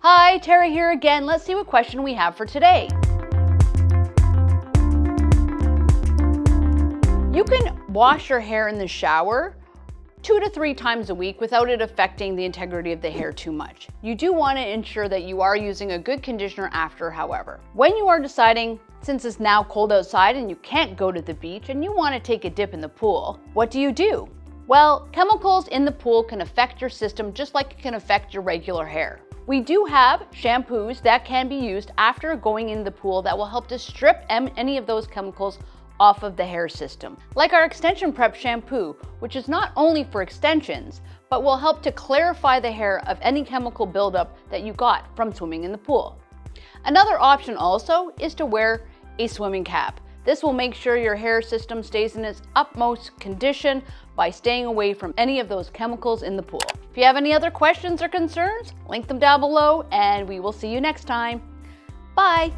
Hi, Tara here again. Let's see what question we have for today. You can wash your hair in the shower 2 to 3 times a week without it affecting the integrity of the hair too much. You do want to ensure that you are using a good conditioner after, however. When you are deciding, since it's now cold outside and you can't go to the beach and you want to take a dip in the pool, what do? Well, chemicals in the pool can affect your system just like it can affect your regular hair. We do have shampoos that can be used after going in the pool that will help to strip any of those chemicals off of the hair system, like our extension prep shampoo, which is not only for extensions, but will help to clarify the hair of any chemical buildup that you got from swimming in the pool. Another option also is to wear a swimming cap. This will make sure your hair system stays in its utmost condition by staying away from any of those chemicals in the pool. If you have any other questions or concerns, link them down below and we will see you next time. Bye!